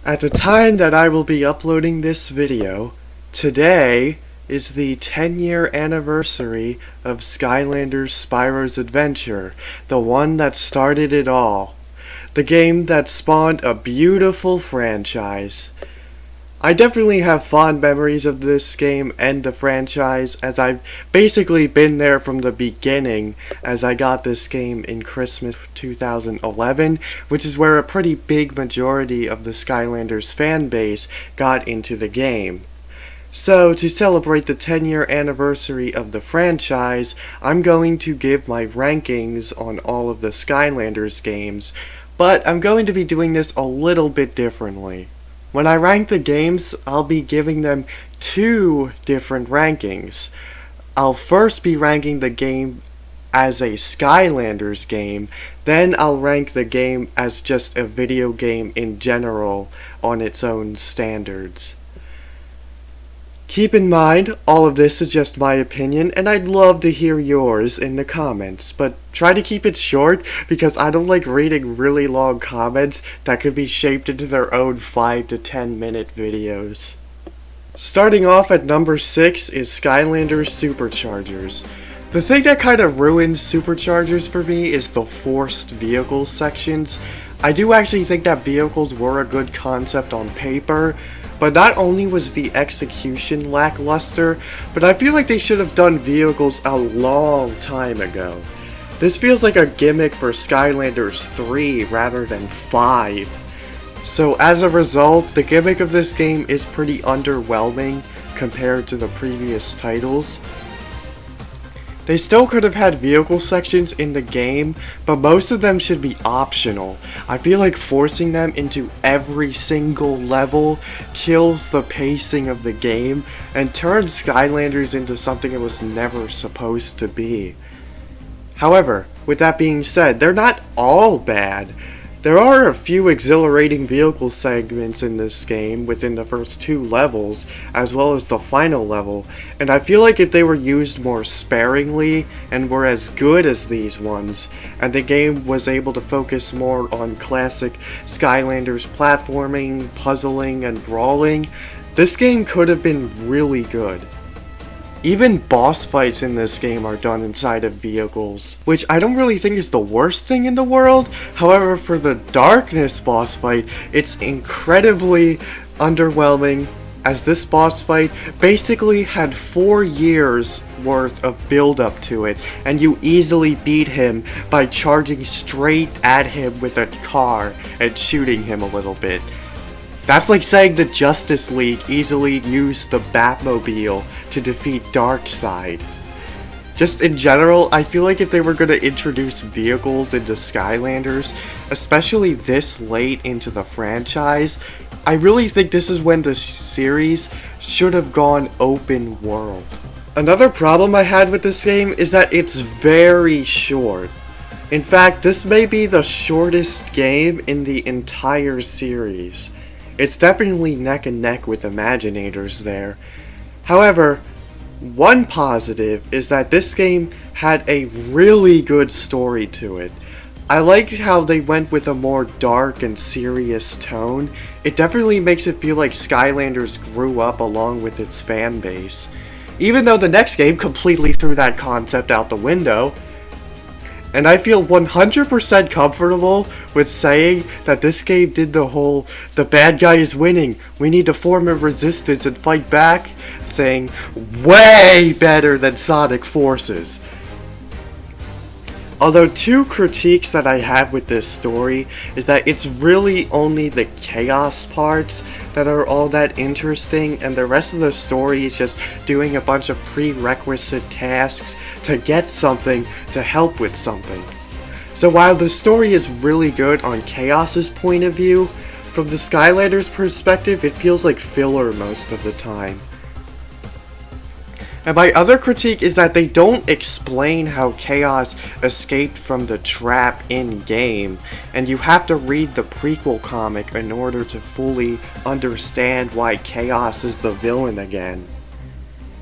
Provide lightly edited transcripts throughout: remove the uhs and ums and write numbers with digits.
At the time that I will be uploading this video, today is the 10-year anniversary of Skylanders Spyro's Adventure, the one that started it all. The game that spawned a beautiful franchise. I definitely have fond memories of this game and the franchise, as I've basically been there from the beginning, as I got this game in Christmas 2011, which is where a pretty big majority of the Skylanders fan base got into the game. So, to celebrate the 10-year anniversary of the franchise, I'm going to give my rankings on all of the Skylanders games, but I'm going to be doing this a little bit differently. When I rank the games, I'll be giving them two different rankings. I'll first be ranking the game as a Skylanders game, then I'll rank the game as just a video game in general on its own standards. Keep in mind, all of this is just my opinion, and I'd love to hear yours in the comments, but try to keep it short, because I don't like reading really long comments that could be shaped into their own 5 to 10 minute videos. Starting off at number 6 is Skylanders Superchargers. The thing that kind of ruins Superchargers for me is the forced vehicle sections. I do actually think that vehicles were a good concept on paper, but not only was the execution lackluster, but I feel like they should have done vehicles a long time ago. This feels like a gimmick for Skylanders 3 rather than 5. So as a result, the gimmick of this game is pretty underwhelming compared to the previous titles. They still could have had vehicle sections in the game, but most of them should be optional. I feel like forcing them into every single level kills the pacing of the game and turns Skylanders into something it was never supposed to be. However, with that being said, they're not all bad. There are a few exhilarating vehicle segments in this game within the first 2 levels, as well as the final level, and I feel like if they were used more sparingly and were as good as these ones, and the game was able to focus more on classic Skylanders platforming, puzzling, and brawling, this game could have been really good. Even boss fights in this game are done inside of vehicles, which I don't really think is the worst thing in the world. However, for the Darkness boss fight, it's incredibly underwhelming, as this boss fight basically had 4 years worth of build up to it, and you easily beat him by charging straight at him with a car and shooting him a little bit. That's like saying the Justice League easily used the Batmobile to defeat Darkseid. Just in general, I feel like if they were going to introduce vehicles into Skylanders, especially this late into the franchise, I really think this is when the series should have gone open world. Another problem I had with this game is that it's very short. In fact, this may be the shortest game in the entire series. It's definitely neck and neck with Imaginators there. However, one positive is that this game had a really good story to it. I liked how they went with a more dark and serious tone. It definitely makes it feel like Skylanders grew up along with its fan base. Even though the next game completely threw that concept out the window. And I feel 100% comfortable with saying that this game did the whole, the bad guy is winning, we need to form a resistance and fight back thing way better than Sonic Forces. Although 2 critiques that I have with this story is that it's really only the chaos parts that are all that interesting, and the rest of the story is just doing a bunch of prerequisite tasks to get something to help with something. So while the story is really good on Chaos's point of view, from the Skylanders perspective it feels like filler most of the time. And my other critique is that they don't explain how Chaos escaped from the trap in-game, and you have to read the prequel comic in order to fully understand why Chaos is the villain again.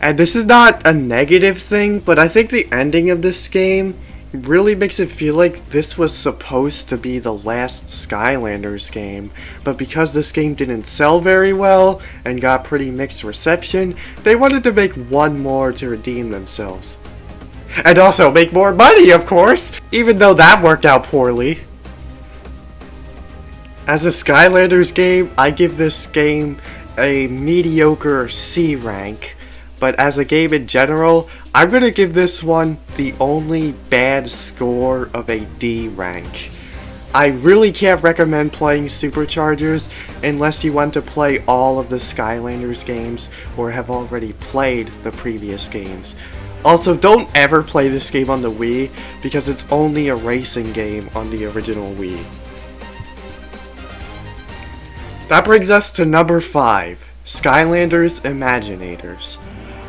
And this is not a negative thing, but I think the ending of this game really makes it feel like this was supposed to be the last Skylanders game, but because this game didn't sell very well and got pretty mixed reception, they wanted to make one more to redeem themselves. And also make more money, of course, even though that worked out poorly. As a Skylanders game, I give this game a mediocre C rank, but as a game in general, I'm gonna give this one the only bad score of a D rank. I really can't recommend playing Superchargers unless you want to play all of the Skylanders games or have already played the previous games. Also, don't ever play this game on the Wii because it's only a racing game on the original Wii. That brings us to number 5, Skylanders Imaginators.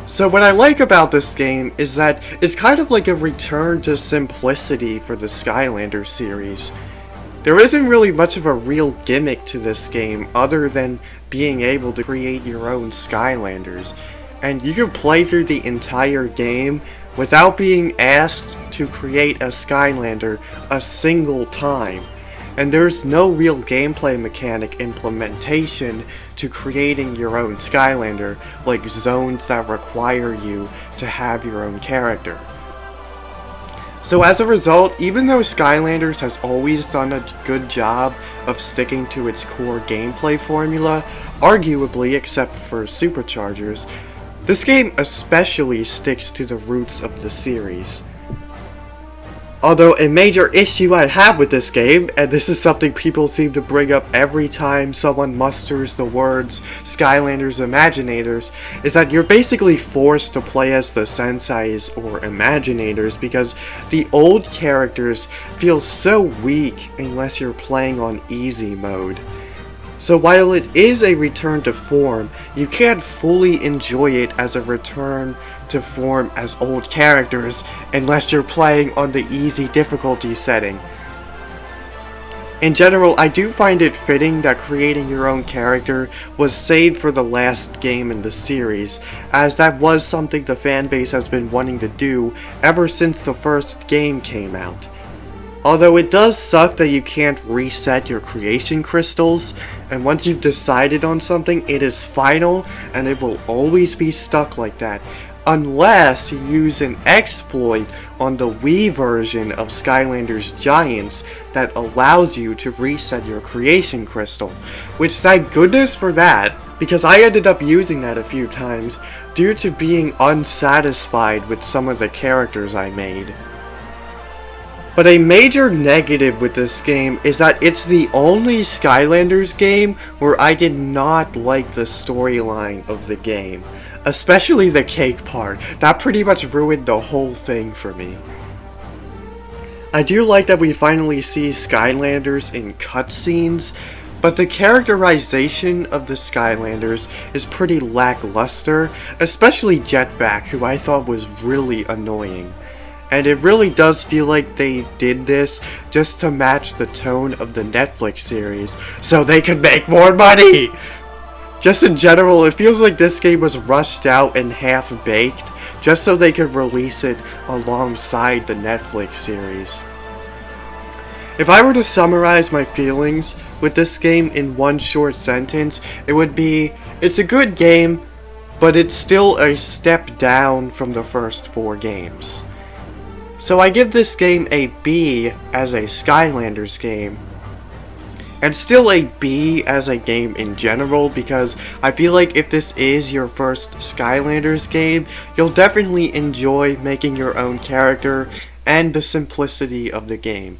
So what I like about this game is that it's kind of like a return to simplicity for the Skylanders series. There isn't really much of a real gimmick to this game other than being able to create your own Skylanders, and you can play through the entire game without being asked to create a Skylander a single time. And there's no real gameplay mechanic implementation to creating your own Skylander, like zones that require you to have your own character. So as a result, even though Skylanders has always done a good job of sticking to its core gameplay formula, arguably except for Superchargers, this game especially sticks to the roots of the series. Although a major issue I have with this game, and this is something people seem to bring up every time someone musters the words Skylanders Imaginators, is that you're basically forced to play as the Senseis or Imaginators because the old characters feel so weak unless you're playing on easy mode. So while it is a return to form, you can't fully enjoy it as a return to form as old characters unless you're playing on the easy difficulty setting. In general, I do find it fitting that creating your own character was saved for the last game in the series, as that was something the fanbase has been wanting to do ever since the first game came out. Although it does suck that you can't reset your creation crystals, and once you've decided on something, it is final, and it will always be stuck like that, unless you use an exploit on the Wii version of Skylanders Giants that allows you to reset your creation crystal, which thank goodness for that, because I ended up using that a few times due to being unsatisfied with some of the characters I made. But a major negative with this game is that it's the only Skylanders game where I did not like the storyline of the game. Especially the cake part. That pretty much ruined the whole thing for me. I do like that we finally see Skylanders in cutscenes, but the characterization of the Skylanders is pretty lackluster, especially Jetpack, who I thought was really annoying. And it really does feel like they did this just to match the tone of the Netflix series, so they could make more money! Just in general, it feels like this game was rushed out and half-baked, just so they could release it alongside the Netflix series. If I were to summarize my feelings with this game in one short sentence, it would be, it's a good game, but it's still a step down from the first 4 games. So I give this game a B as a Skylanders game, and still a B as a game in general, because I feel like if this is your first Skylanders game, you'll definitely enjoy making your own character and the simplicity of the game.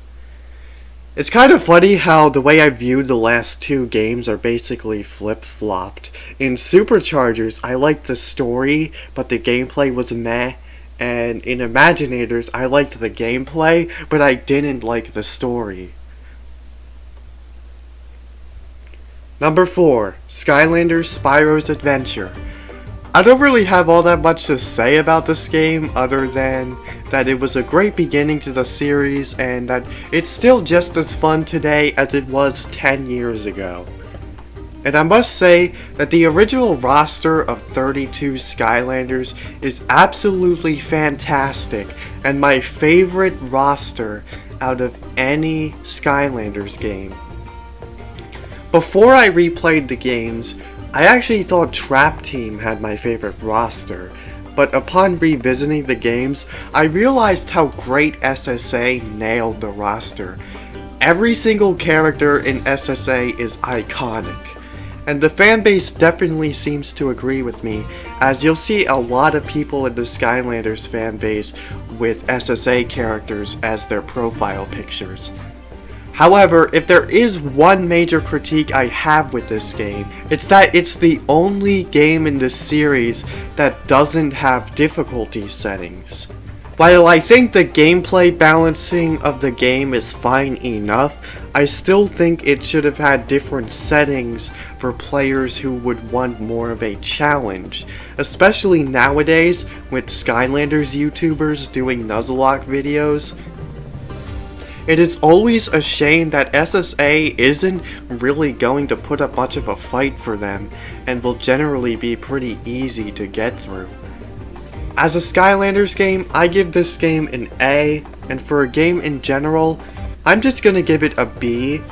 It's kind of funny how the way I viewed the last 2 games are basically flip-flopped. In Superchargers, I liked the story, but the gameplay was meh. And in Imaginators, I liked the gameplay, but I didn't like the story. Number 4, Skylanders Spyro's Adventure. I don't really have all that much to say about this game other than that it was a great beginning to the series and that it's still just as fun today as it was 10 years ago. And I must say that the original roster of 32 Skylanders is absolutely fantastic and my favorite roster out of any Skylanders game. Before I replayed the games, I actually thought Trap Team had my favorite roster, but upon revisiting the games, I realized how great SSA nailed the roster. Every single character in SSA is iconic, and the fanbase definitely seems to agree with me, as you'll see a lot of people in the Skylanders fanbase with SSA characters as their profile pictures. However, if there is one major critique I have with this game, it's that it's the only game in the series that doesn't have difficulty settings. While I think the gameplay balancing of the game is fine enough, I still think it should have had different settings for players who would want more of a challenge, especially nowadays with Skylanders YouTubers doing Nuzlocke videos. It is always a shame that SSA isn't really going to put up much of a fight for them, and will generally be pretty easy to get through. As a Skylanders game, I give this game an A, and for a game in general, I'm just gonna give it a B,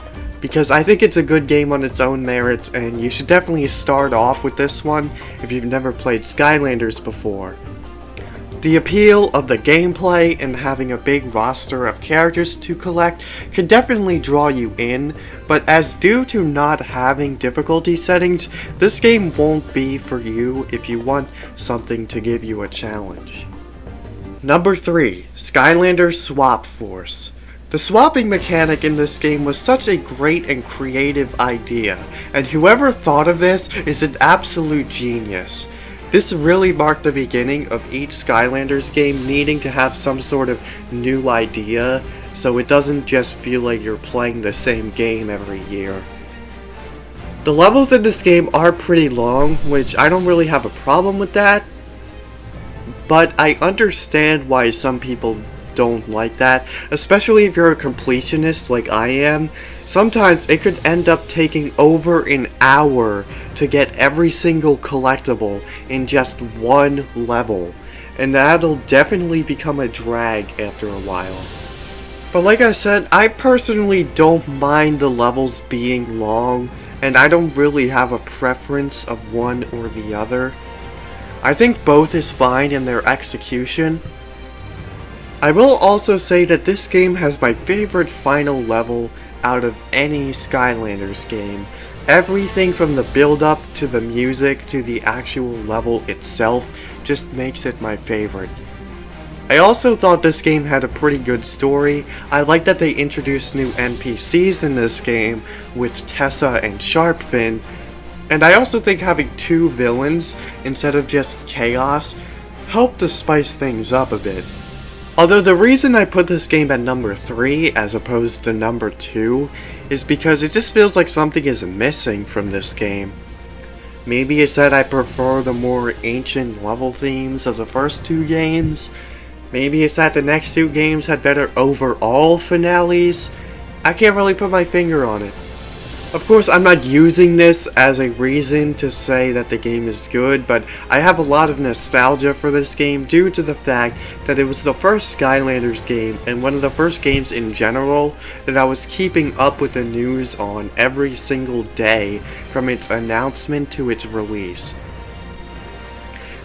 because I think it's a good game on its own merits, and you should definitely start off with this one if you've never played Skylanders before. The appeal of the gameplay and having a big roster of characters to collect can definitely draw you in, but as due to not having difficulty settings, this game won't be for you if you want something to give you a challenge. Number 3. Skylanders Swap Force. The swapping mechanic in this game was such a great and creative idea, and whoever thought of this is an absolute genius. This really marked the beginning of each Skylanders game needing to have some sort of new idea, so it doesn't just feel like you're playing the same game every year. The levels in this game are pretty long, which I don't really have a problem with that, but I understand why some people don't like that, especially if you're a completionist like I am. Sometimes it could end up taking over an hour to get every single collectible in just one level, and that'll definitely become a drag after a while. But like I said, I personally don't mind the levels being long, and I don't really have a preference of one or the other. I think both is fine in their execution. I will also say that this game has my favorite final level out of any Skylanders game. Everything from the build-up to the music to the actual level itself just makes it my favorite. I also thought this game had a pretty good story. I like that they introduced new NPCs in this game with Tessa and Sharpfin, and I also think having two villains instead of just Chaos helped to spice things up a bit. Although the reason I put this game at number 3 as opposed to number 2 is because it just feels like something is missing from this game. Maybe it's that I prefer the more ancient level themes of the first two games. Maybe it's that the next two games had better overall finales. I can't really put my finger on it. Of course, I'm not using this as a reason to say that the game is good, but I have a lot of nostalgia for this game due to the fact that it was the first Skylanders game and one of the first games in general that I was keeping up with the news on every single day from its announcement to its release.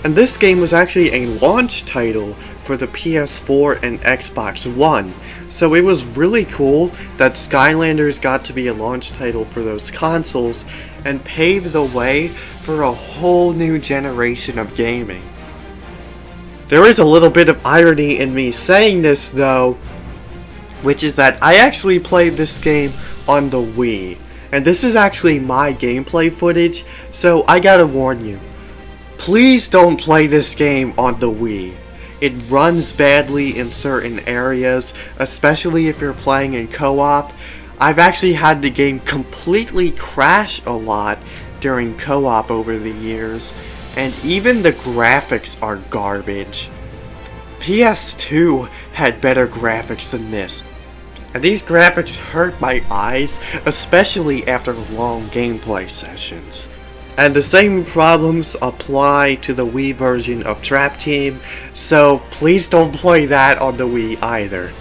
And this game was actually a launch title for the PS4 and Xbox One, so it was really cool that Skylanders got to be a launch title for those consoles and paved the way for a whole new generation of gaming. There is a little bit of irony in me saying this though, which is that I actually played this game on the Wii, and this is actually my gameplay footage, so I gotta warn you. Please don't play this game on the Wii. It runs badly in certain areas, especially if you're playing in co-op. I've actually had the game completely crash a lot during co-op over the years, and even the graphics are garbage. PS2 had better graphics than this. and these graphics hurt my eyes, especially after long gameplay sessions. And the same problems apply to the Wii version of Trap Team, so please don't play that on the Wii either.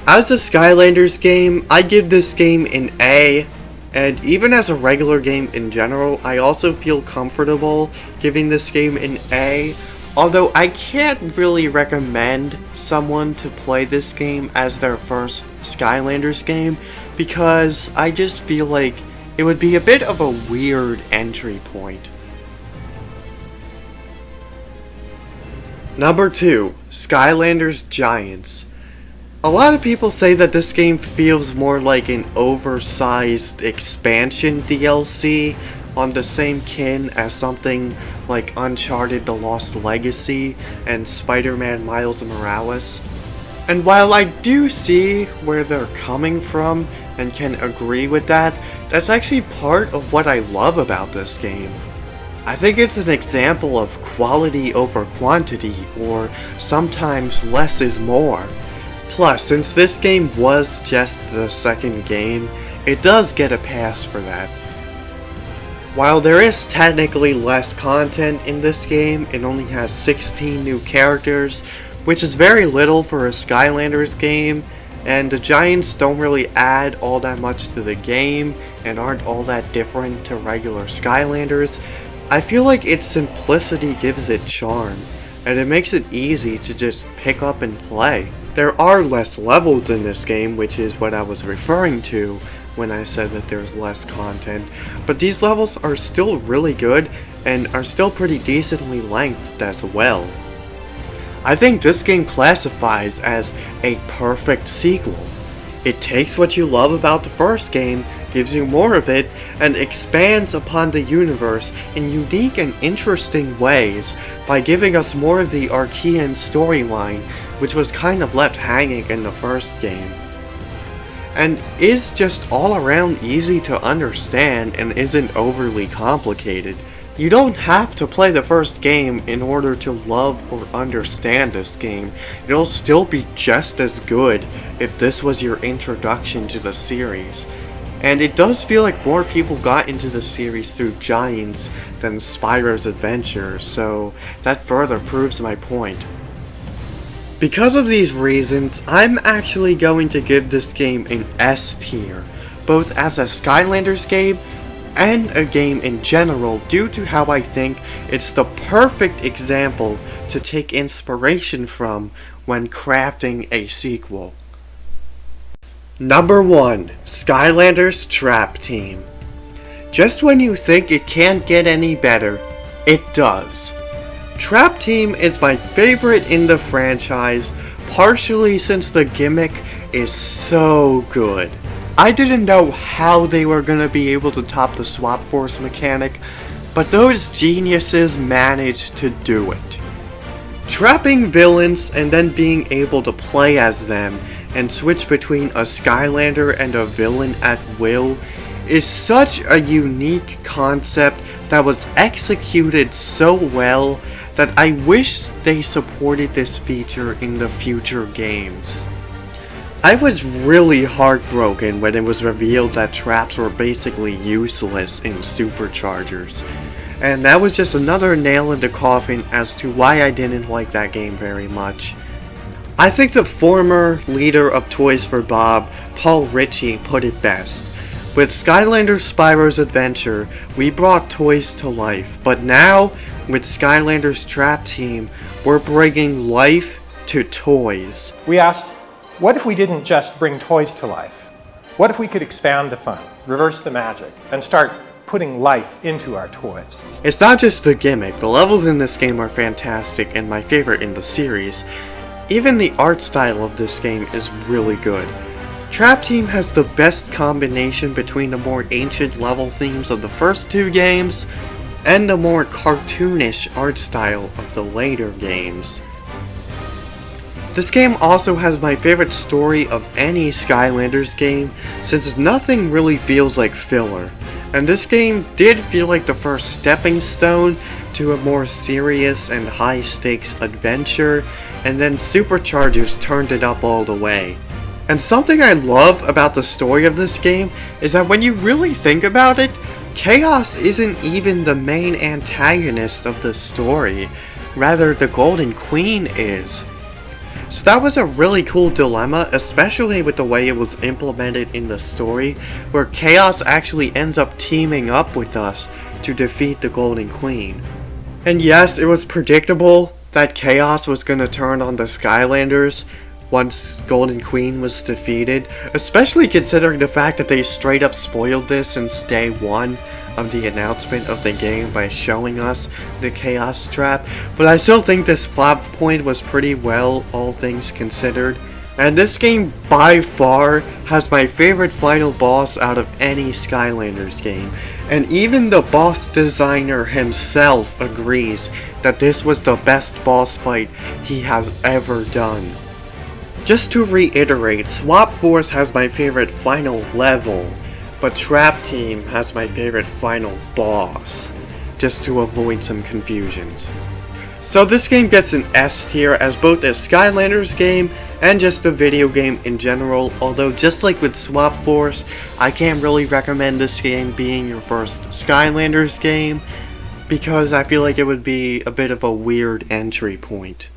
As a Skylanders game, I give this game an A, and even as a regular game in general, I also feel comfortable giving this game an A, although I can't really recommend someone to play this game as their first Skylanders game, because I just feel like it would be a bit of a weird entry point. Number 2, Skylanders Giants. A lot of people say that this game feels more like an oversized expansion DLC on the same kin as something like Uncharted: The Lost Legacy and Spider-Man Miles Morales. And while I do see where they're coming from and can agree with that, that's actually part of what I love about this game. I think it's an example of quality over quantity, or sometimes less is more. Plus, since this game was just the second game, it does get a pass for that. While there is technically less content in this game, it only has 16 new characters, which is very little for a Skylanders game, and the Giants don't really add all that much to the game and aren't all that different to regular Skylanders. I feel like its simplicity gives it charm, and it makes it easy to just pick up and play. There are less levels in this game, which is what I was referring to when I said that there's less content, but these levels are still really good and are still pretty decently lengthed as well. I think this game classifies as a perfect sequel. It takes what you love about the first game, gives you more of it, and expands upon the universe in unique and interesting ways by giving us more of the Archean storyline, which was kind of left hanging in the first game. And is just all around easy to understand and isn't overly complicated. You don't have to play the first game in order to love or understand this game. It'll still be just as good if this was your introduction to the series. And it does feel like more people got into the series through Giants than Spyro's Adventure, so that further proves my point. Because of these reasons, I'm actually going to give this game an S tier, both as a Skylanders game and a game in general, due to how I think it's the perfect example to take inspiration from when crafting a sequel. Number 1, Skylanders Trap Team. Just when you think it can't get any better, it does. Trap Team is my favorite in the franchise, partially since the gimmick is so good. I didn't know how they were gonna be able to top the Swap Force mechanic, but those geniuses managed to do it. Trapping villains and then being able to play as them and switch between a Skylander and a villain at will is such a unique concept that was executed so well that I wish they supported this feature in the future games. I was really heartbroken when it was revealed that traps were basically useless in Superchargers, and that was just another nail in the coffin as to why I didn't like that game very much. I think the former leader of Toys for Bob, Paul Ritchie, put it best. With Skylanders Spyro's Adventure, we brought toys to life, but now, with Skylanders Trap Team, we're bringing life to toys. We asked, what if we didn't just bring toys to life? What if we could expand the fun, reverse the magic, and start putting life into our toys? It's not just the gimmick, the levels in this game are fantastic and my favorite in the series. Even the art style of this game is really good. Trap Team has the best combination between the more ancient level themes of the first two games and the more cartoonish art style of the later games. This game also has my favorite story of any Skylanders game, since nothing really feels like filler, and this game did feel like the first stepping stone to a more serious and high-stakes adventure, and then Superchargers turned it up all the way. And something I love about the story of this game is that when you really think about it, Chaos isn't even the main antagonist of the story, rather the Golden Queen is. So that was a really cool dilemma, especially with the way it was implemented in the story, where Chaos actually ends up teaming up with us to defeat the Golden Queen. And yes, it was predictable that Chaos was going to turn on the Skylanders once Golden Queen was defeated, especially considering the fact that they straight up spoiled this since day one of the announcement of the game by showing us the Chaos Trap, but I still think this plot point was pretty well, all things considered. And this game by far has my favorite final boss out of any Skylanders game, and even the boss designer himself agrees that this was the best boss fight he has ever done. Just to reiterate, Swap Force has my favorite final level, but Trap Team has my favorite final boss, just to avoid some confusions. So this game gets an S tier as both a Skylanders game and just a video game in general, although just like with Swap Force, I can't really recommend this game being your first Skylanders game, because I feel like it would be a bit of a weird entry point.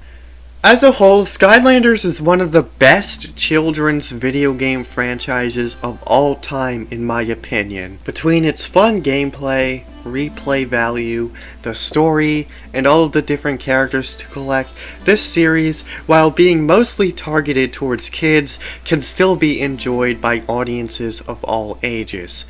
As a whole, Skylanders is one of the best children's video game franchises of all time in my opinion. Between its fun gameplay, replay value, the story, and all of the different characters to collect, this series, while being mostly targeted towards kids, can still be enjoyed by audiences of all ages.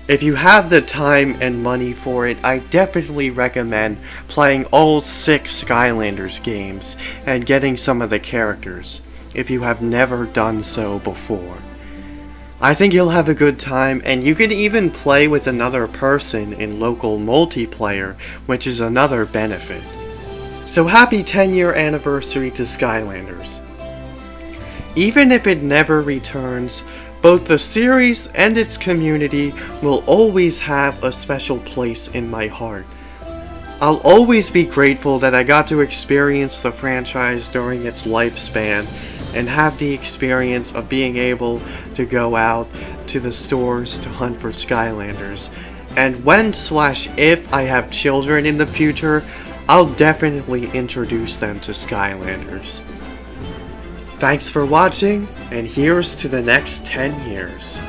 If you have the time and money for it, I definitely recommend playing all 6 Skylanders games and getting some of the characters, if you have never done so before. I think you'll have a good time, and you can even play with another person in local multiplayer, which is another benefit. So happy 10-year anniversary to Skylanders. Even if it never returns, both the series and its community will always have a special place in my heart. I'll always be grateful that I got to experience the franchise during its lifespan and have the experience of being able to go out to the stores to hunt for Skylanders. And when/if I have children in the future, I'll definitely introduce them to Skylanders. Thanks for watching, and here's to the next 10 years.